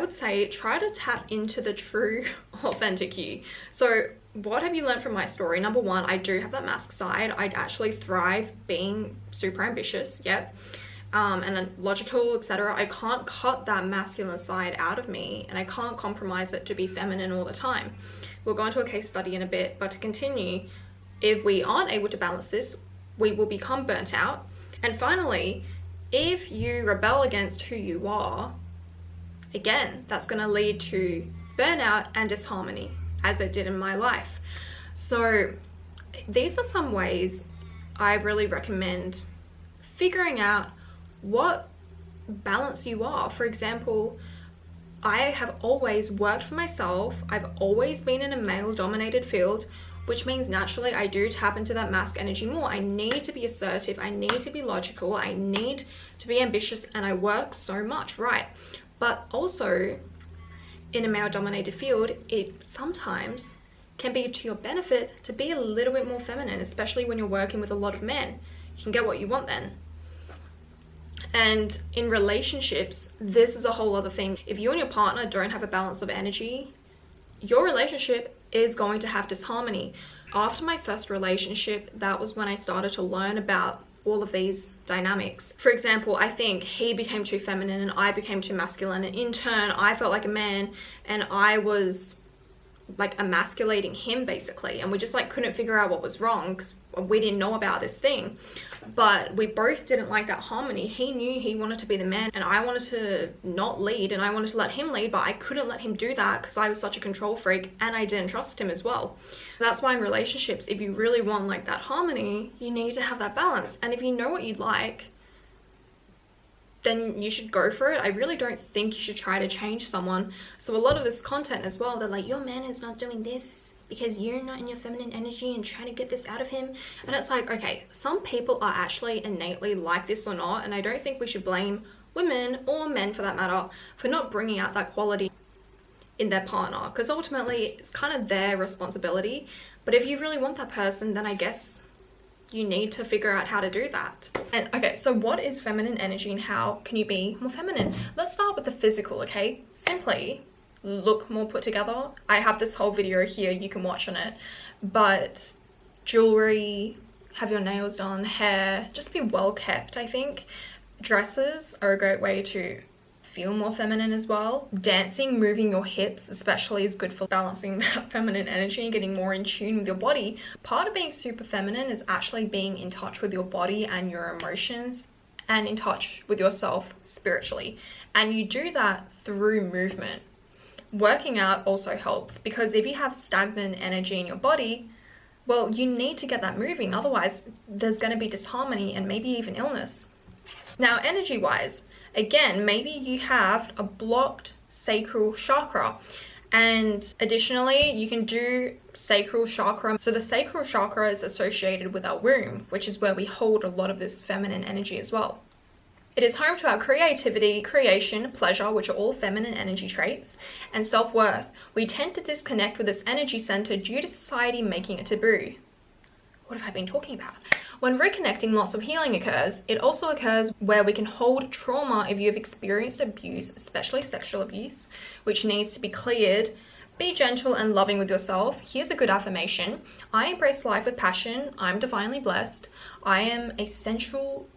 would say try to tap into the true authentic you. So what have you learned from my story? Number one, I do have that mask side. I actually thrive being super ambitious, yep, and logical, etc. I can't cut that masculine side out of me, and I can't compromise it to be feminine all the time. We'll go into a case study in a bit, but to continue, if we aren't able to balance this, we will become burnt out. And finally, if you rebel against who you are, again, that's going to lead to burnout and disharmony, as it did in my life. So these are some ways I really recommend figuring out what balance you are. For example, I have always worked for myself. I've always been in a male-dominated field, which means naturally I do tap into that mask energy more. I need to be assertive, I need to be logical, I need to be ambitious, and I work so much, right? But also, in a male-dominated field, it sometimes can be to your benefit to be a little bit more feminine, especially when you're working with a lot of men. You can get what you want then. And in relationships, this is a whole other thing. If you and your partner don't have a balance of energy, your relationship is going to have disharmony. After my first relationship, that was when I started to learn about all of these dynamics. For example, I think he became too feminine and I became too masculine, and in turn I felt like a man and I was like emasculating him basically, and we just like couldn't figure out what was wrong because we didn't know about this thing. But we both didn't like that harmony. He knew he wanted to be the man and I wanted to not lead, and I wanted to let him lead, but I couldn't let him do that because I was such a control freak and I didn't trust him as well. That's why in relationships, if you really want like that harmony, you need to have that balance. And if you know what you like, then you should go for it. I really don't think you should try to change someone. So a lot of this content as well, they're like, your man is not doing this because you're not in your feminine energy and trying to get this out of him. And it's like, okay, some people are actually innately like this or not, and I don't think we should blame women or men for that matter for not bringing out that quality in their partner, because ultimately it's kind of their responsibility. But if you really want that person, then I guess you need to figure out how to do that. And okay, so what is feminine energy and how can you be more feminine? Let's start with the physical, okay? Simply look more put together. I have this whole video here, you can watch on it, but jewelry, have your nails done, hair, just be well kept. I think dresses are a great way to feel more feminine as well. Dancing, moving your hips especially, is good for balancing that feminine energy and getting more in tune with your body. Part of being super feminine is actually being in touch with your body and your emotions and in touch with yourself spiritually, and you do that through movement. Working out also helps, because if you have stagnant energy in your body, well, you need to get that moving, otherwise there's going to be disharmony and maybe even illness. Now, energy wise, again, maybe you have a blocked sacral chakra, and additionally you can do sacral chakra. So the sacral chakra is associated with our womb, which is where we hold a lot of this feminine energy as well. It is home to our creativity, creation, pleasure, which are all feminine energy traits, and self-worth. We tend to disconnect with this energy center due to society making it taboo. What have I been talking about? When reconnecting, lots of healing occurs. It also occurs where we can hold trauma if you have experienced abuse, especially sexual abuse, which needs to be cleared. Be gentle and loving with yourself. Here's a good affirmation. I embrace life with passion. I'm divinely blessed. I am a sensual,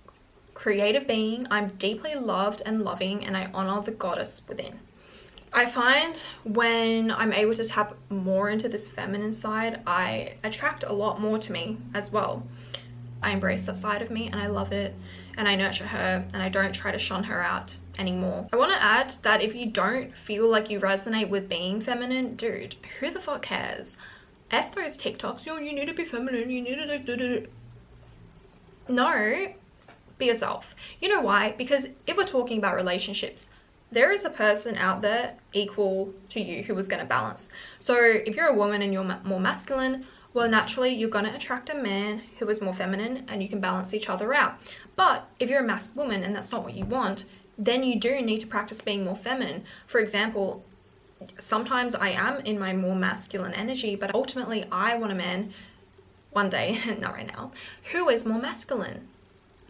creative being. I'm deeply loved and loving, and I honor the goddess within. I find when I'm able to tap more into this feminine side, I attract a lot more to me as well. I embrace that side of me and I love it, and I nurture her, and I don't try to shun her out anymore. I want to add that if you don't feel like you resonate with being feminine, dude, who the fuck cares? F those TikToks, yo, you need to be feminine, you need to do. No, be yourself. You know why? Because if we're talking about relationships, there is a person out there equal to you who is going to balance. So if you're a woman and you're more masculine, well, naturally you're going to attract a man who is more feminine, and you can balance each other out. But if you're a masked woman and that's not what you want, then you do need to practice being more feminine. For example, sometimes I am in my more masculine energy, but ultimately I want a man one day, not right now, who is more masculine,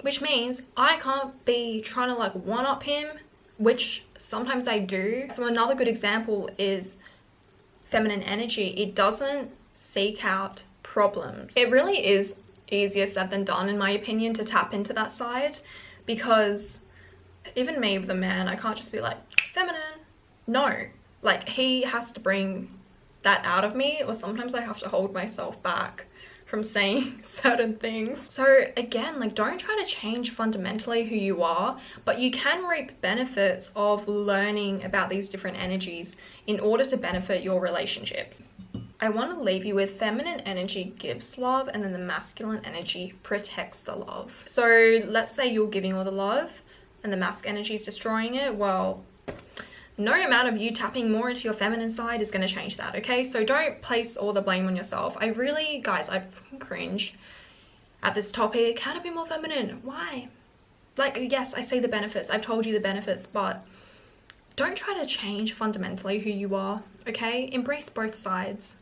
which means I can't be trying to like one-up him, which sometimes I do. So another good example is feminine energy. It doesn't seek out problems. It really is easier said than done, in my opinion, to tap into that side, because even me with a man, I can't just be like, feminine. No, like, he has to bring that out of me, or sometimes I have to hold myself back from saying certain things. So again, like, don't try to change fundamentally who you are, but you can reap benefits of learning about these different energies in order to benefit your relationships. I want to leave you with feminine energy gives love, and then the masculine energy protects the love. So let's say you're giving all the love and the masculine energy is destroying it. Well, no amount of you tapping more into your feminine side is going to change that, okay? So don't place all the blame on yourself. I really, guys, I cringe at this topic. How to be more feminine? Why? Like, yes, I say the benefits. I've told you the benefits, but don't try to change fundamentally who you are, okay? Embrace both sides.